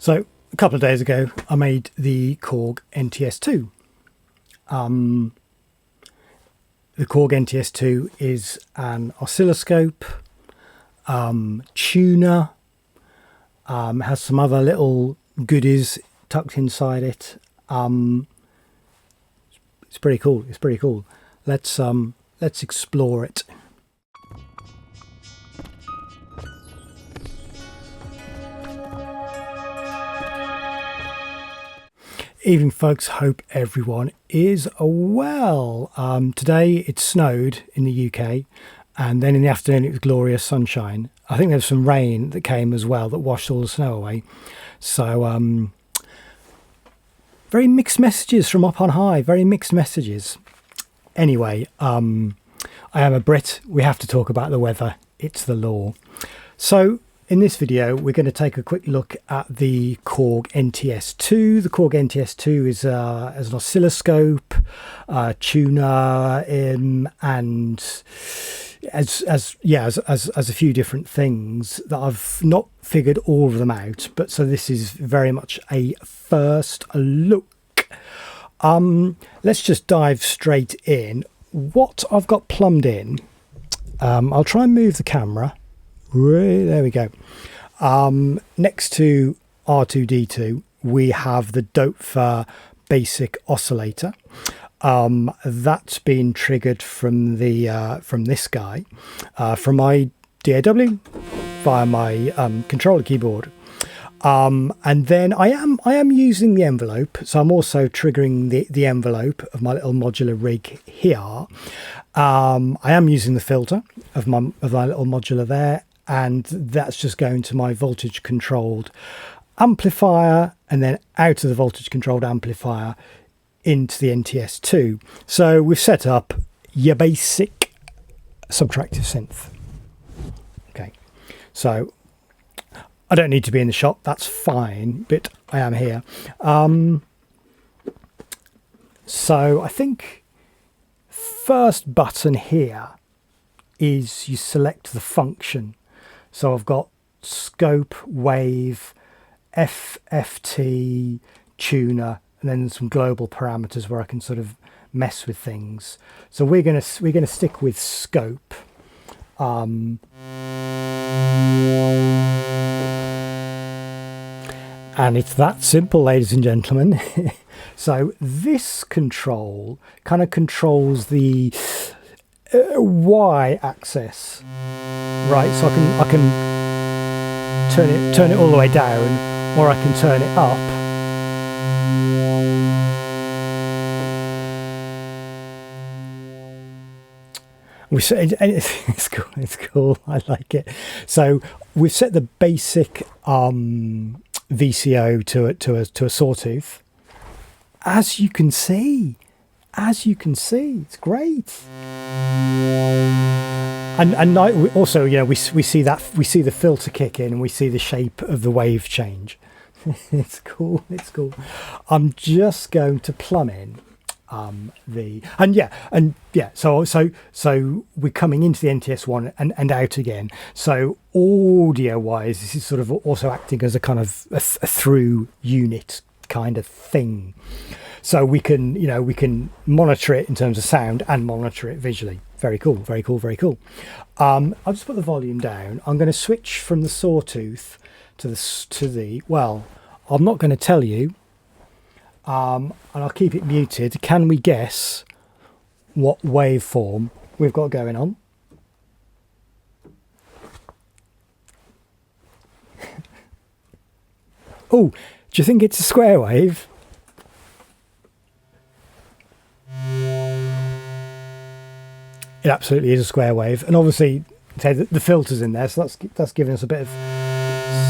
So a couple of days ago, I made the Korg NTS-2. The Korg NTS-2 is an oscilloscope, tuner, has some other little goodies tucked inside it. It's pretty cool. It's pretty cool. Let's explore it. Evening folks, hope everyone is well. Today it snowed in the UK, and then in the afternoon it was glorious sunshine. I think there was some rain that came as well that washed all the snow away. So very mixed messages from up on high, very mixed messages. Anyway, I am a Brit. We have to talk about the weather. It's the law. So in this video, we're going to take a quick look at the Korg NTS-2. The Korg NTS-2 is an oscilloscope, tuner, and as a few different things that I've not figured all of them out. But so this is very much a first look. Let's just dive straight in. What I've got plumbed in, I'll try and move the camera. There we go. Next to R2D2, we have the Doepfer basic oscillator. That's been triggered from the from this guy, from my DAW via my controller keyboard. And then I am using the envelope, so I'm also triggering the envelope of my little modular rig here. I am using the filter of my little modular there, and that's just going to my voltage controlled amplifier, and then out of the voltage controlled amplifier into the NTS-2. So we've set up your basic subtractive synth. Okay, so I don't need to be in the shop, that's fine, but I am here. So I think first button here is you select the function. So I've got scope, wave, FFT, tuner, and then some global parameters where I can sort of mess with things. So we're gonna stick with scope. And it's that simple, ladies and gentlemen. So this control kind of controls the y-axis, right? So I can turn it all the way down, or I can turn it up. It's cool. It's cool. I like it. So we've set the basic VCO to a sawtooth. As you can see, it's great. And also, you know, we see the filter kick in, and we see the shape of the wave change. It's cool. It's cool. I'm just going to plumb in so we're coming into the NTS1 and out again. So audio wise, this is sort of also acting as a kind of a through unit kind of thing. So we can monitor it in terms of sound and monitor it visually. Very cool, very cool, very cool. I'll just put the volume down. I'm going to switch from the sawtooth to the well, I'm not going to tell you, and I'll keep it muted. Can we guess what waveform we've got going on? Oh, do you think it's a square wave? It absolutely is a square wave, and obviously the filter's in there, so that's giving us a bit of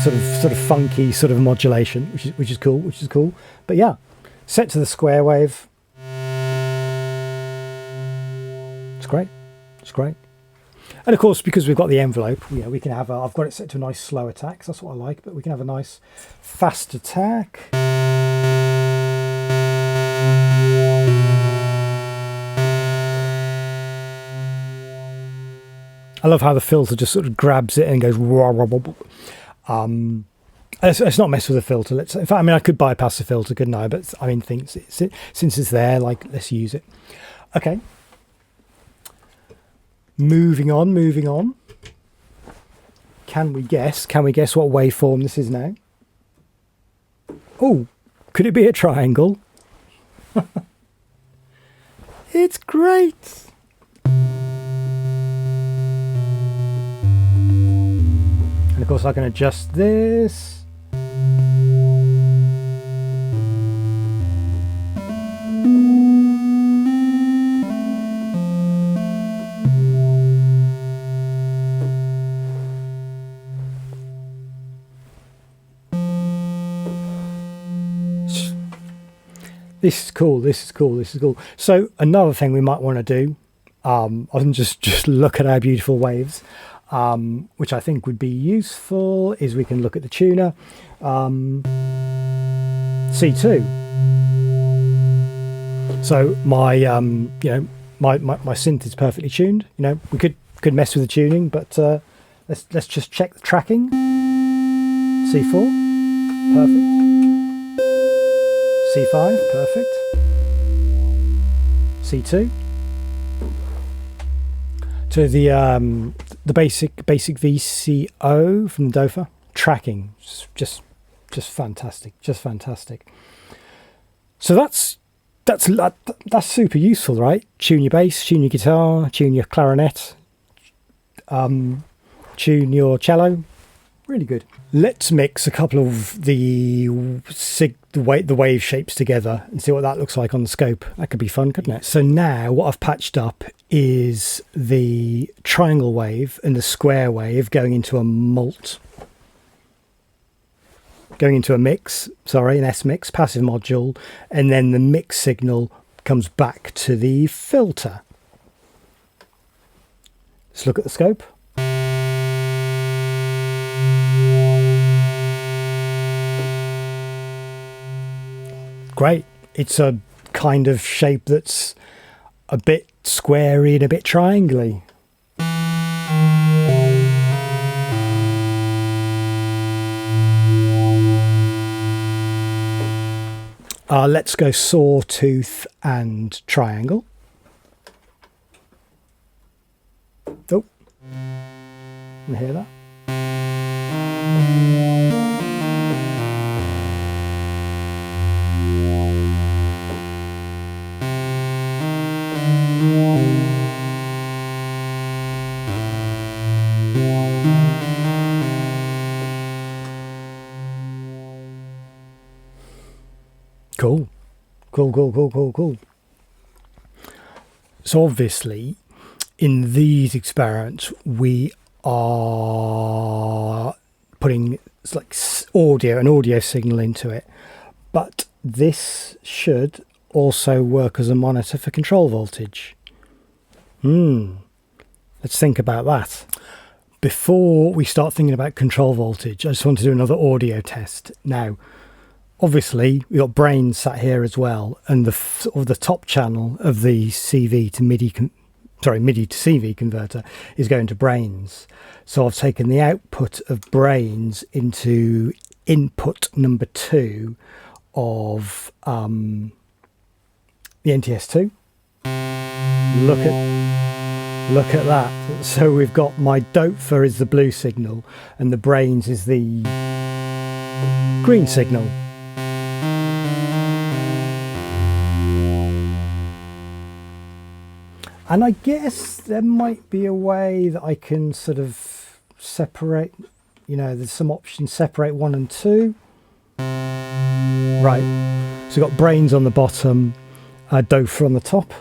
sort of funky sort of modulation, which is cool. But yeah, set to the square wave. It's great. And of course, because we've got the envelope, we can have I've got it set to a nice slow attack, 'cause that's what I like, but we can have a nice fast attack. I love how the filter just sort of grabs it and goes. Let's not mess with the filter. In fact, I mean, I could bypass the filter, couldn't I? But I mean, since it's there, like, let's use it. Okay. Moving on. Can we guess what waveform this is now? Oh, could it be a triangle? It's great. And of course I can adjust this. This is cool. So another thing we might want to do, other than just look at our beautiful waves, which I think would be useful, is we can look at the tuner, C2. So my my synth is perfectly tuned. You know, we could mess with the tuning, but let's just check the tracking. C4, perfect. C5, perfect. C2. To the basic VCO from the Doepfer, tracking, just fantastic, So that's super useful, right? Tune your bass, tune your guitar, tune your clarinet, tune your cello. Really good. Let's mix a couple of the wave shapes together and see what that looks like on the scope. That could be fun, couldn't it? So now what I've patched up is the triangle wave and the square wave going into a mix, an S mix, passive module, and then the mix signal comes back to the filter. Let's look at the scope. Great. It's a kind of shape that's a bit squarey and a bit triangly. Let's go sawtooth and triangle. Oh, you hear that? Cool. So obviously in these experiments we are putting like an audio signal into it, but this should also work as a monitor for control voltage. Let's think about that. Before we start thinking about control voltage, I just want to do another audio test. Now, obviously, we've got brains sat here as well, and the top channel of the MIDI to CV converter is going to brains. So I've taken the output of brains into input number 2 of the NTS-2. Look at that. So we've got my Doepfer is the blue signal, and the brains is the green signal. And I guess there might be a way that I can sort of separate, there's some options, separate 1 and 2. Right, so we've got brains on the bottom, Doepfer on the top.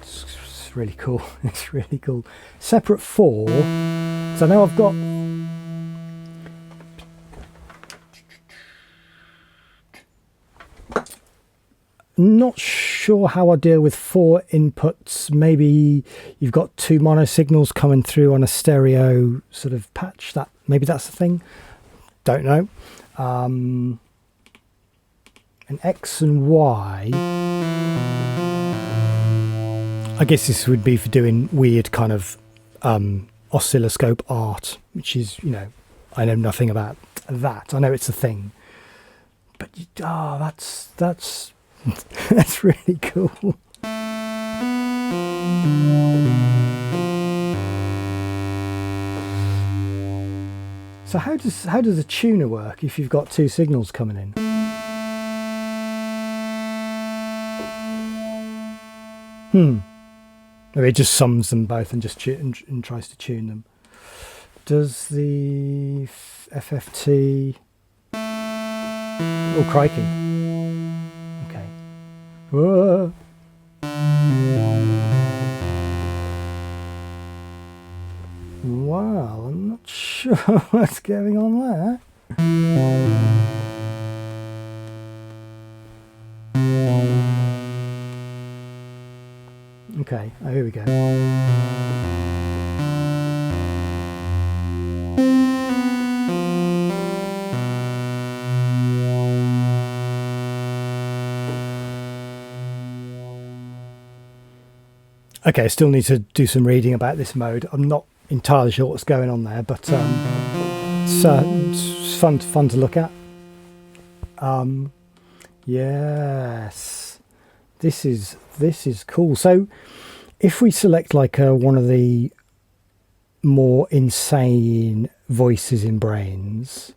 It's really cool, it's really cool. Separate 4, so now I've got not sure how I deal with 4 inputs. Maybe you've got 2 mono signals coming through on a stereo sort of patch. Maybe that's the thing. Don't know. And X and Y. I guess this would be for doing weird kind of oscilloscope art, which is, you know, I know nothing about that. I know it's a thing, but that's that's really cool. So how does a tuner work if you've got two signals coming in? Maybe it just sums them both and just and tries to tune them. Does the FFT? Oh, crikey! Okay. Whoa. Wow, I'm not sure what's going on there. Okay, oh, here we go. Okay, I still need to do some reading about this mode. I'm not entirely sure what's going on there, but it's fun to look at. Yes, this is cool. So if we select like one of the more insane voices in Brains,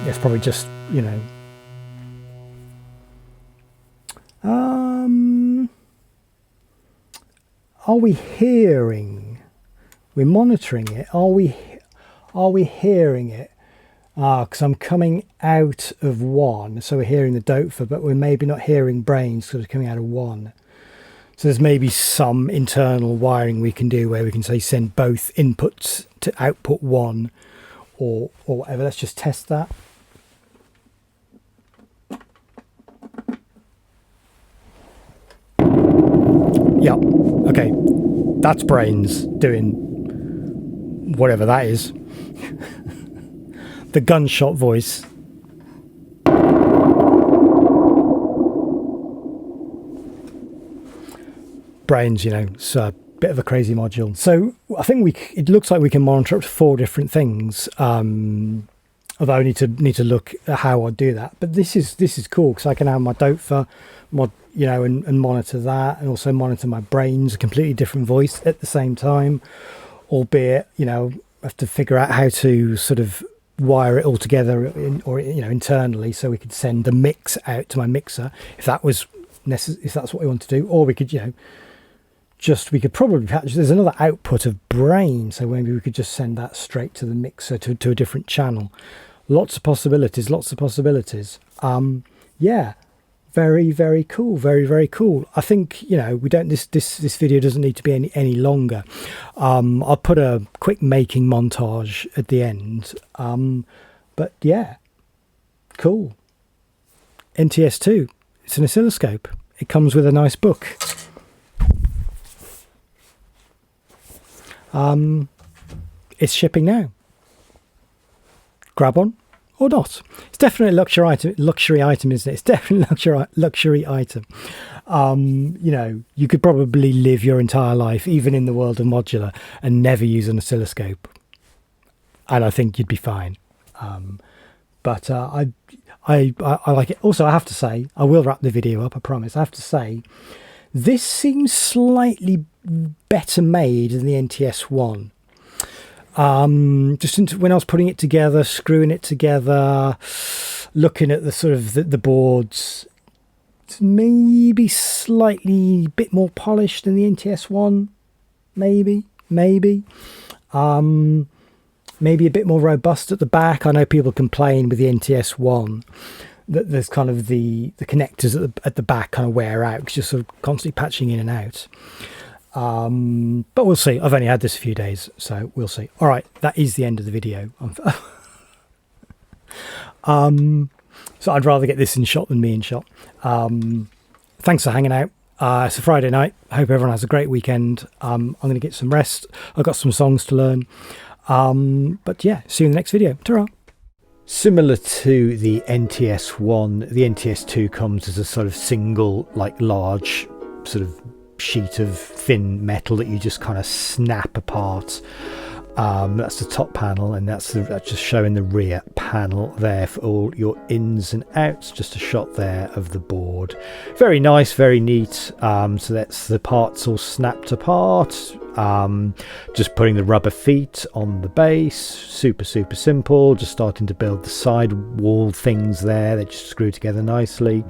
it's probably just, you know, are we hearing? We're monitoring it. Are we hearing it? Because I'm coming out of one, so we're hearing the Doepfer, but we're maybe not hearing Brains because it's coming out of one. So there's maybe some internal wiring we can do where we can say send both inputs to output one, or whatever. Let's just test that. Yeah, okay, that's Brains doing whatever that is. The gunshot voice. Brains, you know, it's a bit of a crazy module. So I think it looks like we can monitor up to 4 different things. Although I need to look at how I do that. But this is cool because I can have my Doepfer mod, you know, and monitor that, and also monitor my Brains, a completely different voice at the same time. Albeit, you know, I have to figure out how to sort of wire it all together or you know, internally, so we could send the mix out to my mixer if that was necessary, if that's what we want to do. Or we could, you know, we could probably patch. There's another output of Brain, so maybe we could just send that straight to the mixer to a different channel. Lots of possibilities. Yeah, very, very cool. Very, very cool. I think, you know, we don't. This video doesn't need to be any longer. I'll put a quick making montage at the end. But yeah, cool. NTS-2. It's an oscilloscope. It comes with a nice book. It's shipping now. Grab on or not. It's definitely a luxury item, isn't it? It's definitely a luxury item. You know, you could probably live your entire life, even in the world of modular, and never use an oscilloscope, and I think you'd be fine. But I like it. Also, I have to say, I will wrap the video up, I promise. I have to say, this seems slightly better made than the NTS-1. Just when I was putting it together, screwing it together, looking at the sort of the boards, it's maybe slightly bit more polished than the NTS-1. Maybe a bit more robust at the back. I know people complain with the NTS-1 that there's kind of the connectors at the back kind of wear out because you're sort of constantly patching in and out. But we'll see. I've only had this a few days, so we'll see. All right, that is the end of the video. So I'd rather get this in shot than me in shot. Thanks for hanging out. It's a Friday night. I hope everyone has a great weekend. I'm going to get some rest. I've got some songs to learn. But yeah, see you in the next video. Ta-ra. Similar to the NTS-1, the NTS-2 comes as a sort of single, like large sort of sheet of thin metal that you just kind of snap apart. That's the top panel, and that's just showing the rear panel there for all your ins and outs. Just a shot there of the board. Very nice, very neat. So that's the parts all snapped apart. Just putting the rubber feet on the base. Super simple. Just starting to build the side wall things there. They just screw together nicely.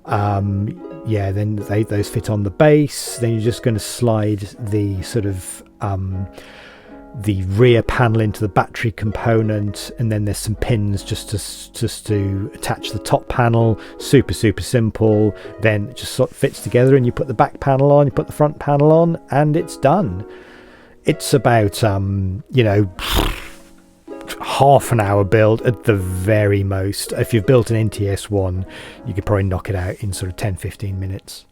Yeah, then those fit on the base. Then you're just going to slide the sort of the rear panel into the battery component, and then there's some pins just to attach the top panel. Super simple. Then it just sort of fits together, and you put the back panel on, you put the front panel on, and it's done. It's about you know, half an hour build at the very most. If you've built an NTS-1, you could probably knock it out in sort of 10-15 minutes.